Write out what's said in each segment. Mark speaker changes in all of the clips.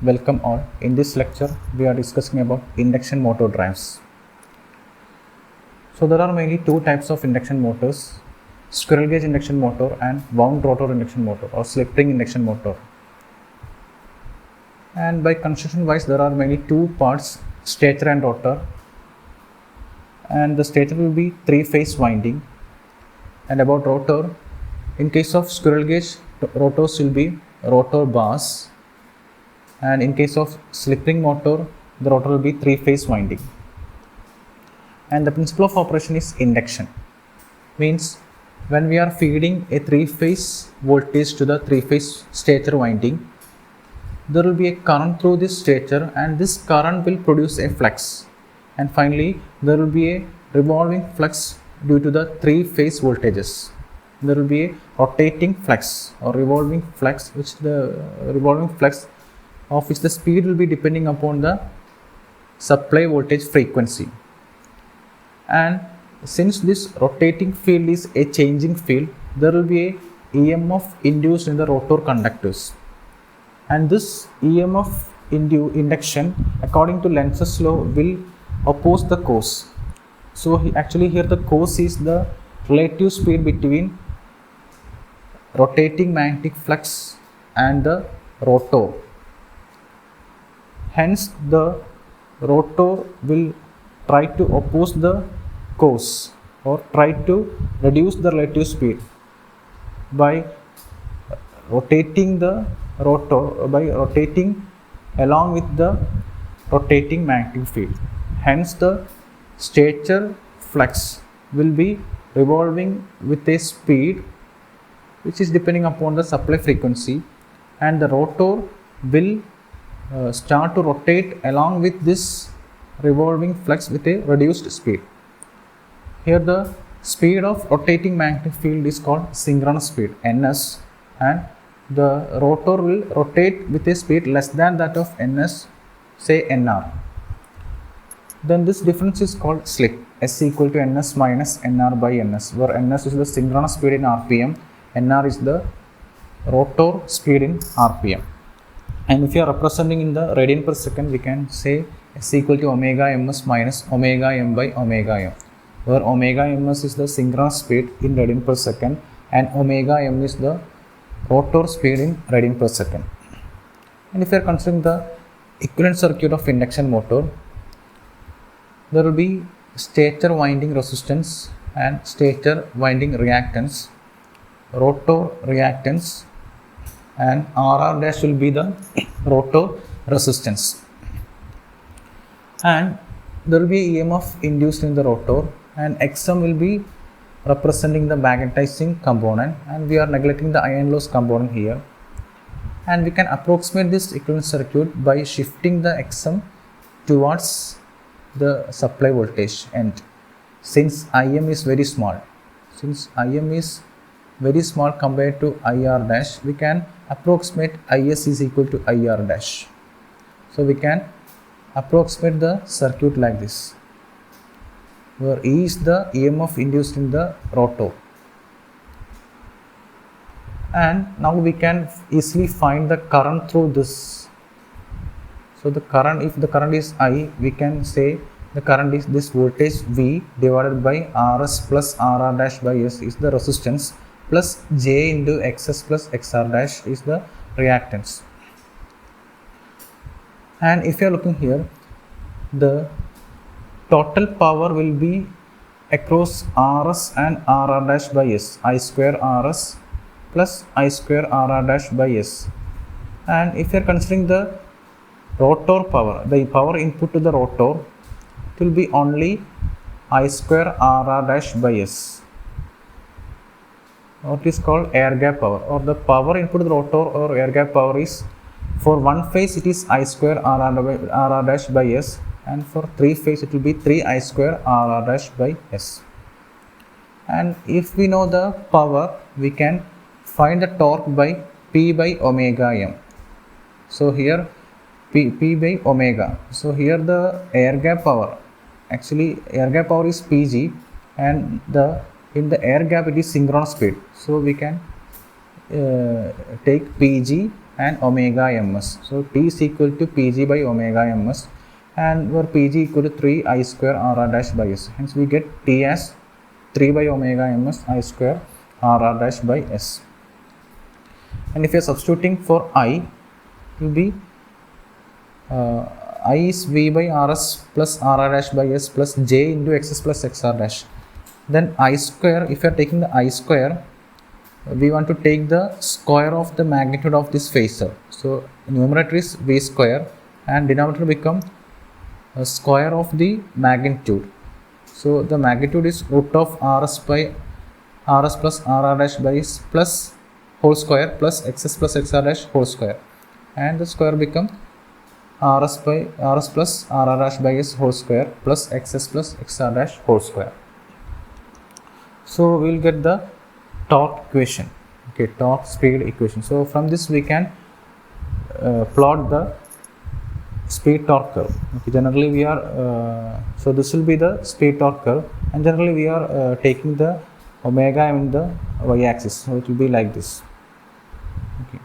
Speaker 1: Welcome all. In this lecture, we are discussing about induction motor drives. So there are mainly two types of induction motors: squirrel cage induction motor and wound rotor induction motor or slip ring induction motor. And by construction wise, there are mainly two parts: stator and rotor. And the stator will be three-phase winding. And about rotor, in case of squirrel cage, rotors will be rotor bars. And in case of slip ring motor, the rotor will be three-phase winding. And the principle of operation is induction. Means when we are feeding a three-phase voltage to the three-phase stator winding, there will be a current through this stator, and this current will produce a flux. And finally, there will be a revolving flux due to the three-phase voltages. There will be a rotating flux or revolving flux, which the revolving flux of which the speed will be depending upon the supply voltage frequency. And since this rotating field is a changing field, there will be a EMF induced in the rotor conductors. And this EMF induction, according to Lenz's law, will oppose the cause. So actually here the cause is the relative speed between rotating magnetic flux and the rotor. Hence the rotor will try to oppose the cause or try to reduce the relative speed by rotating the rotor, by rotating along with the rotating magnetic field. Hence the stator flux will be revolving with a speed which is depending upon the supply frequency, and the rotor will start to rotate along with this revolving flux with a reduced speed. Here the speed of rotating magnetic field is called synchronous speed, ns, and the rotor will rotate with a speed less than that of ns, say nr. Then this difference is called slip, s equal to ns minus nr by ns, where ns is the synchronous speed in rpm, nr is the rotor speed in rpm. And if you are representing in the radian per second, we can say s equal to omega ms minus omega m by omega m, where omega ms is the synchronous speed in radian per second and omega m is the rotor speed in radian per second. And if you are considering the equivalent circuit of induction motor, there will be stator winding resistance and stator winding reactance, rotor reactance, and RR dash will be the rotor resistance. And there will be EMF induced in the rotor, and XM will be representing the magnetizing component, and we are neglecting the iron loss component here. And we can approximate this equivalent circuit by shifting the XM towards the supply voltage end. Since IM is very small, compared to IR dash, we can approximate IS is equal to IR dash. So we can approximate the circuit like this, where E is the EMF induced in the rotor. And now we can easily find the current through this. So the current, if the current is I, we can say the current is this voltage V divided by RS plus RR dash by S is the resistance, plus J into XS plus XR dash is the reactance. And if you are looking here, the total power will be across RS and RR dash by S, I square RS plus I square RR dash by S. And if you are considering the rotor power, the power input to the rotor, it will be only I square RR dash by S. What is called air gap power, or the power input to the rotor or air gap power is, for one phase it is I square RR dash by S, and for three phase it will be 3 I square RR dash by S. And if we know the power, we can find the torque by P by omega m. So here P by omega. So here the air gap power, actually air gap power is Pg, and in the air gap it is synchronous speed. So we can take Pg and omega ms. So T is equal to Pg by omega ms, and where Pg equal to 3 I square Rr dash by S. Hence we get T as 3 by omega ms I square Rr dash by S. And if you are substituting for I, it will be I is V by Rs plus Rr dash by S plus J into Xs plus Xr dash. Then I square, if you are taking the I square, we want to take the square of the magnitude of this phasor. So numerator is V square and denominator become a square of the magnitude. So the magnitude is root of Rs by Rs plus Rr dash by S plus whole square plus Xs plus Xr dash whole square, and the square become Rs plus Rr dash by S whole square plus Xs plus Xr dash whole square. So we will get the torque equation, okay, torque speed equation. So from this we can plot the speed torque curve. Okay, generally we are so this will be the speed torque curve, and generally we are taking the omega in the y-axis, so it will be like this. Okay,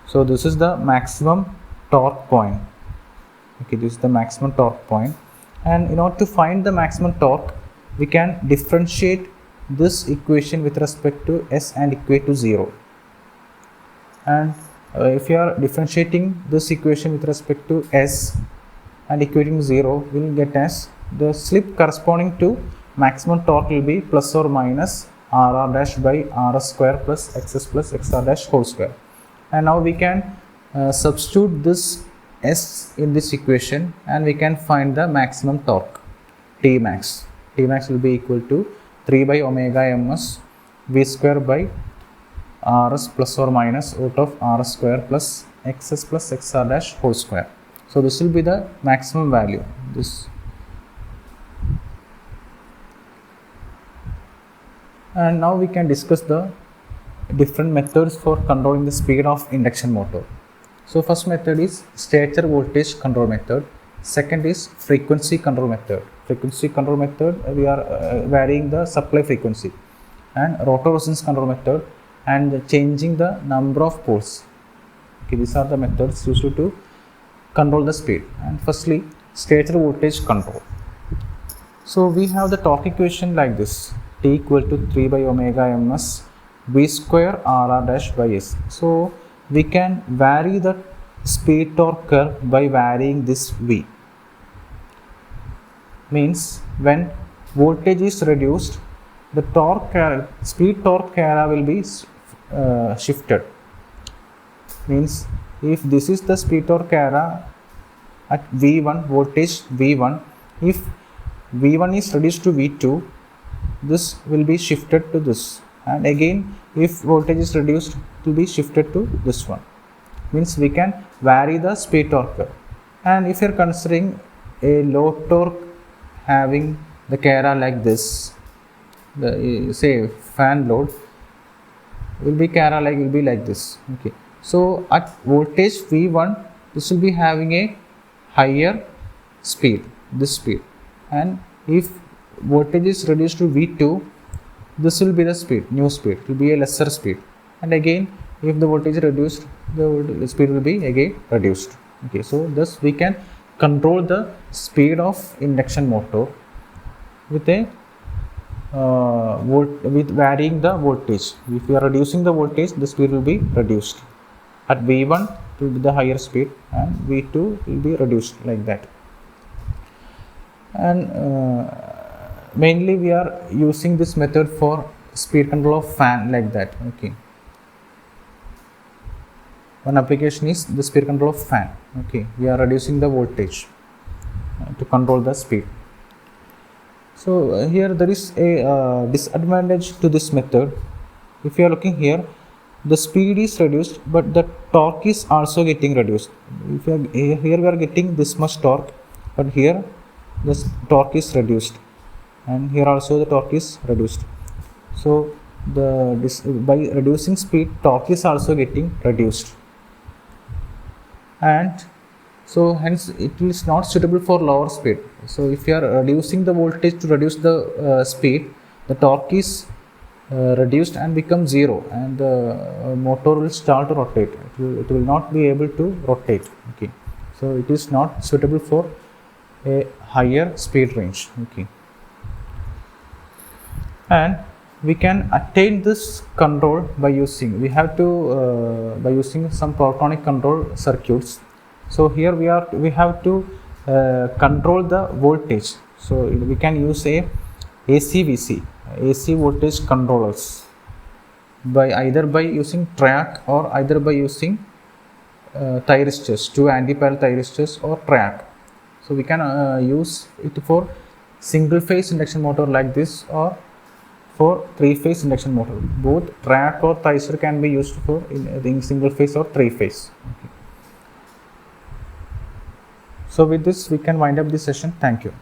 Speaker 1: so this is the maximum torque point. Okay, this is the maximum torque point, and in order to find the maximum torque, we can differentiate this equation with respect to S and equate to 0. And if you are differentiating this equation with respect to S and equating 0, we will get as the slip corresponding to maximum torque will be plus or minus Rr dash by Rs square plus Xs plus Xr dash whole square. And now we can substitute this S in this equation, and we can find the maximum torque T max. T max will be equal to 3 by omega ms V square by Rs plus or minus root of Rs square plus Xs plus Xr dash whole square. So this will be the maximum value. This, and now we can discuss the different methods for controlling the speed of induction motor. So first method is stator voltage control method. Second is frequency control method. Frequency control method, we are varying the supply frequency, and rotor resistance control method, and changing the number of poles. Okay, these are the methods used to control the speed. And firstly, stator voltage control. So we have the torque equation like this: T equal to 3 by omega ms V square Rr dash by S. So we can vary the speed torque curve by varying this V. Means when voltage is reduced, the torque speed torque area will be shifted. Means if this is the speed torque area at V1, voltage V1, if V1 is reduced to V2, this will be shifted to this, and again if voltage is reduced, it will be shifted to this one. Means we can vary the speed torque curve. And if you are considering a low torque having the area like this, the say fan load will be like this. Okay, so at voltage V1, this will be having a higher speed, this speed, and if voltage is reduced to V2, this will be the speed, new speed, it will be a lesser speed, and again if the voltage is reduced, the speed will be again reduced. Okay, so thus we can control the speed of induction motor with a with varying the voltage. If we are reducing the voltage, the speed will be reduced. At V1 it will be the higher speed, and V2 will be reduced like that. And mainly we are using this method for speed control of fan like that. Okay, one application is the speed control of fan. Okay, we are reducing the voltage to control the speed. So here there is a disadvantage to this method. If you are looking here, the speed is reduced, but the torque is also getting reduced. If you are, here we are getting this much torque, but here this torque is reduced, and here also the torque is reduced. So by reducing speed, torque is also getting reduced, and so hence it is not suitable for lower speed. So if you are reducing the voltage to reduce the speed, the torque is reduced and become zero, and the motor will start to rotate. It will not be able to rotate. Okay, so it is not suitable for a higher speed range. Okay, and we can attain this control by using by using some Platonic control circuits. So here we have to control the voltage. So we can use a ACVC, AC voltage controllers, by either by using track or either by using thyristors, two anti-parallel thyristors or track. So we can use it for single phase induction motor like this, or for three phase induction motor. Both track or thyristor can be used for in single phase or three phase. Okay. So with this we can wind up this session. Thank you.